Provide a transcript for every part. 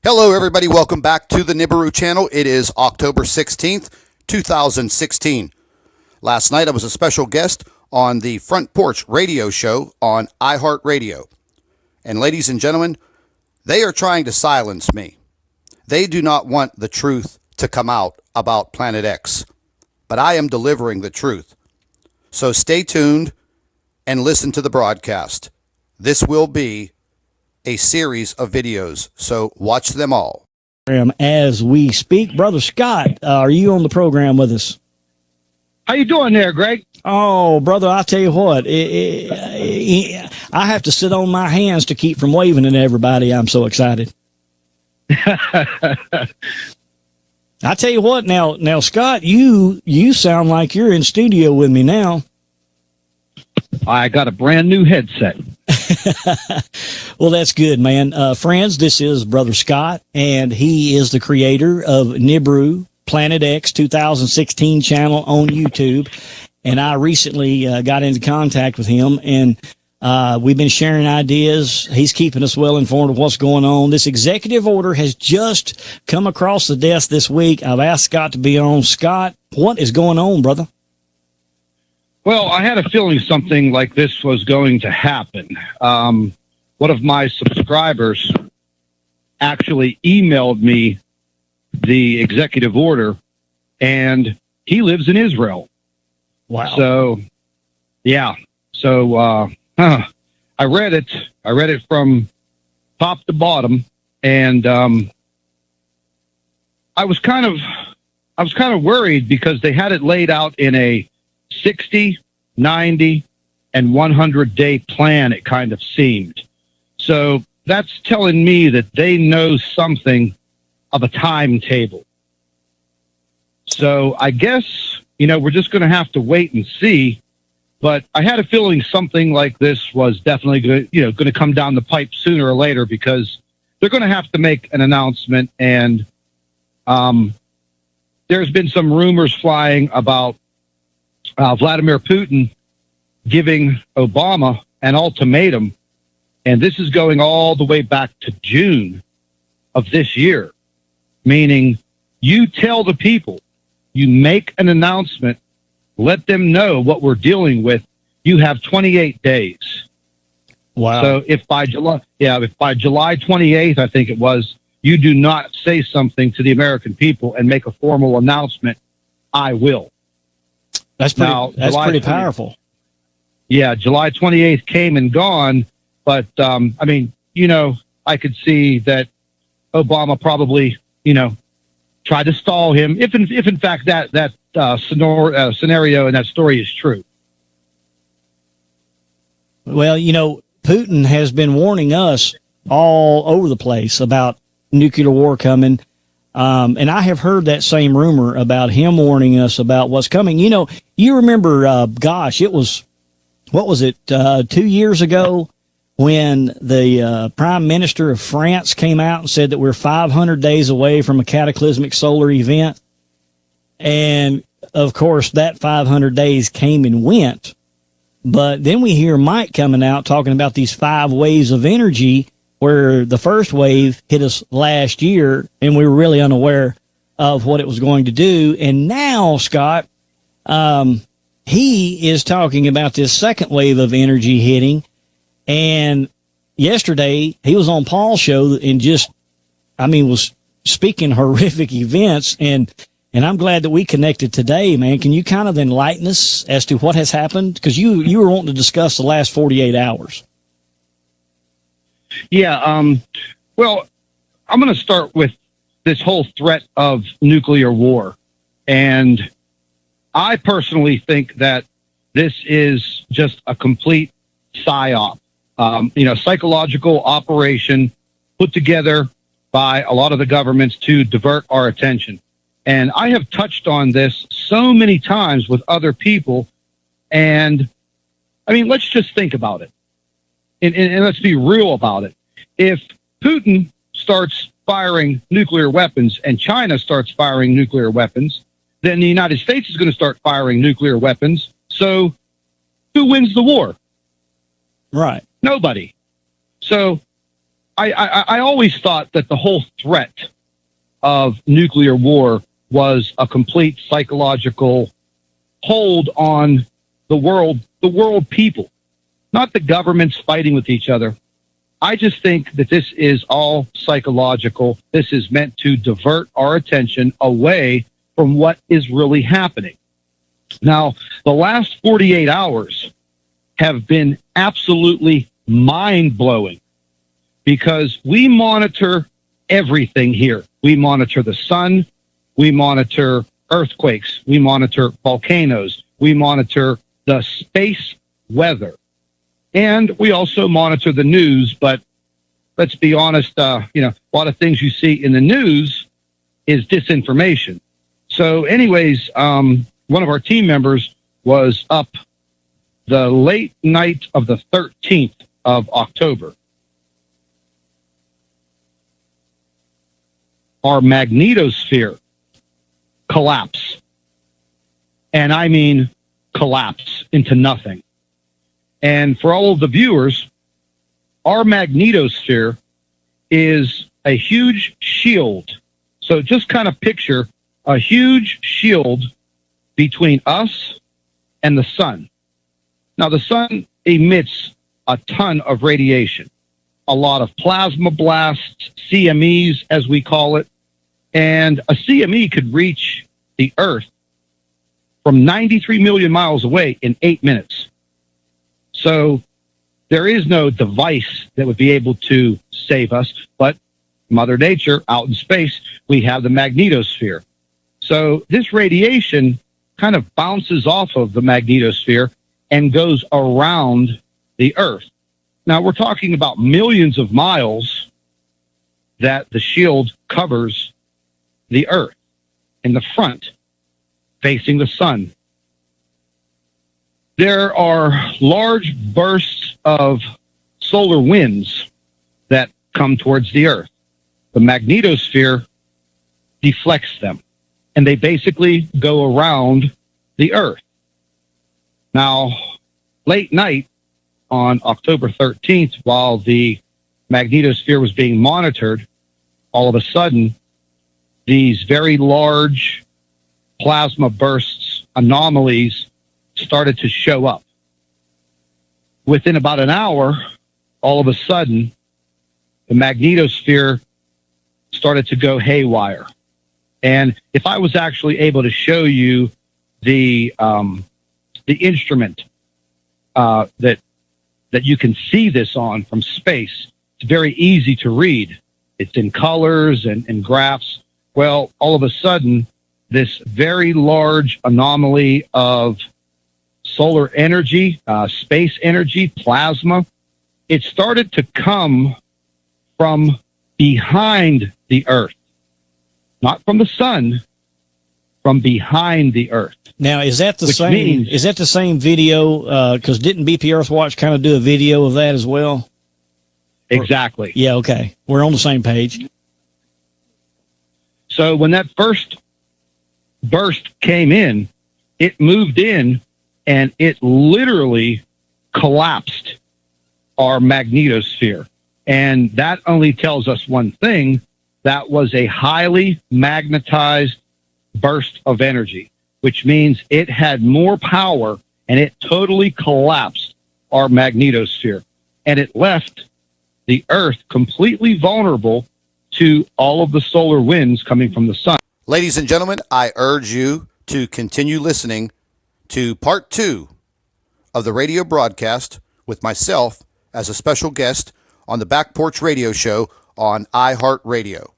Hello, everybody. Welcome back to the Nibiru channel. It is October 16th, 2016. Last night, I was a special guest on the Front Porch radio show on iHeartRadio. And ladies and gentlemen, they are trying to silence me. They do not want the truth to come out about Planet X. But I am delivering the truth. So stay tuned and listen to the broadcast. This will be a series of videos, so watch them all. As we speak, Brother Scott, are you on the program with us? How you doing there, Greg? Oh, brother, I tell you what, I have to sit on my hands to keep from waving at everybody. I'm so excited. I tell you what, now, Scott, you sound like you're in studio with me now. I got a brand new headset. Well, that's good, man. Friends, this is Brother Scott, and he is the creator of Nibiru, Planet X 2016 channel on YouTube. And I recently got into contact with him, and we've been sharing ideas. He's keeping us well informed of what's going on. This executive order has just come across the desk this week. I've asked Scott to be on. Scott, what is going on, brother? Well, I had a feeling something like this was going to happen. One of my subscribers actually emailed me the executive order, and he lives in Israel. Wow. So, yeah. So, I read it. I read it from top to bottom, and I was kind of worried because they had it laid out in a 60, 90, and 100-day plan, it kind of seemed. So that's telling me that they know something of a timetable. So I guess, we're just going to have to wait and see. But I had a feeling something like this was definitely going to come down the pipe sooner or later, because they're going to have to make an announcement. And there's been some rumors flying about Vladimir Putin giving Obama an ultimatum, and this is going all the way back to June of this year, meaning you tell the people, you make an announcement, let them know what we're dealing with. You have 28 days. Wow. So if by July 28th, I think it was, you do not say something to the American people and make a formal announcement, I will. That's pretty powerful. Yeah, July 28th came and gone, but I could see that Obama probably, tried to stall him. If in fact that scenario and that story is true. Well, Putin has been warning us all over the place about nuclear war coming. And I have heard that same rumor about him warning us about what's coming. You remember, what was it, 2 years ago when the Prime Minister of France came out and said that we're 500 days away from a cataclysmic solar event. And, of course, that 500 days came and went. But then we hear Mike coming out talking about these 5 waves of energy, where the first wave hit us last year and we were really unaware of what it was going to do. And now, Scott, he is talking about this second wave of energy hitting. And yesterday he was on Paul's show and was speaking horrific events. And I'm glad that we connected today, man. Can you kind of enlighten us as to what has happened? Because you were wanting to discuss the last 48 hours. Yeah, well, I'm going to start with this whole threat of nuclear war. And I personally think that this is just a complete psyop, psychological operation put together by a lot of the governments to divert our attention. And I have touched on this so many times with other people. And let's just think about it. And let's be real about it. If Putin starts firing nuclear weapons and China starts firing nuclear weapons, then the United States is going to start firing nuclear weapons. So who wins the war? Right. Nobody. So I always thought that the whole threat of nuclear war was a complete psychological hold on the world people, not the governments fighting with each other. I just think that this is all psychological. This is meant to divert our attention away from what is really happening. Now, the last 48 hours have been absolutely mind-blowing because we monitor everything here. We monitor the sun, we monitor earthquakes, we monitor volcanoes, we monitor the space weather, and we also monitor the news. But let's be honest, a lot of things you see in the news is disinformation. So anyways, one of our team members was up the late night of the 13th of October. Our magnetosphere collapse. And I mean collapse into nothing. And for all of the viewers, our magnetosphere is a huge shield. So just kind of picture a huge shield between us and the sun. Now, the sun emits a ton of radiation, a lot of plasma blasts, CMEs, as we call it. And a CME could reach the Earth from 93 million miles away in 8 minutes. So there is no device that would be able to save us, but Mother Nature, out in space, we have the magnetosphere. So this radiation kind of bounces off of the magnetosphere and goes around the Earth. Now, we're talking about millions of miles that the shield covers the Earth in the front, facing the sun. There are large bursts of solar winds that come towards the Earth. The magnetosphere deflects them, and they basically go around the Earth. Now, late night on October 13th, while the magnetosphere was being monitored, all of a sudden, these very large plasma bursts, anomalies, started to show up. Within about an hour, all of a sudden, the magnetosphere started to go haywire. And if I was actually able to show you the instrument that you can see this on from space, it's very easy to read. It's in colors and graphs. Well, all of a sudden, this very large anomaly of solar energy, space energy, plasma, it started to come from behind the Earth, not from the sun, from behind the Earth. Now, is that the same? Is that the same video? Because didn't BP Earthwatch kind of do a video of that as well? Exactly. Yeah. Okay, we're on the same page. So when that first burst came in, it moved in and it literally collapsed our magnetosphere. And that only tells us one thing: that was a highly magnetized burst of energy, which means it had more power and it totally collapsed our magnetosphere. And it left the Earth completely vulnerable to all of the solar winds coming from the sun. Ladies and gentlemen, I urge you to continue listening to part 2 of the radio broadcast with myself as a special guest on the Back Porch Radio Show on iHeartRadio.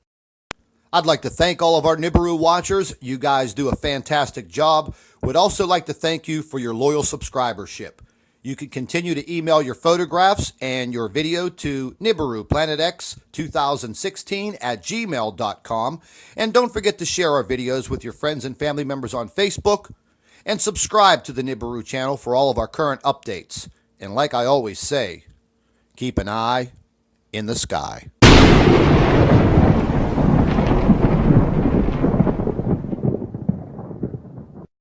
I'd like to thank all of our Nibiru watchers. You guys do a fantastic job. Would also like to thank you for your loyal subscribership. You can continue to email your photographs and your video to NibiruPlanetX2016@gmail.com. And don't forget to share our videos with your friends and family members on Facebook. And subscribe to the Nibiru channel for all of our current updates. And like I always say, keep an eye in the sky.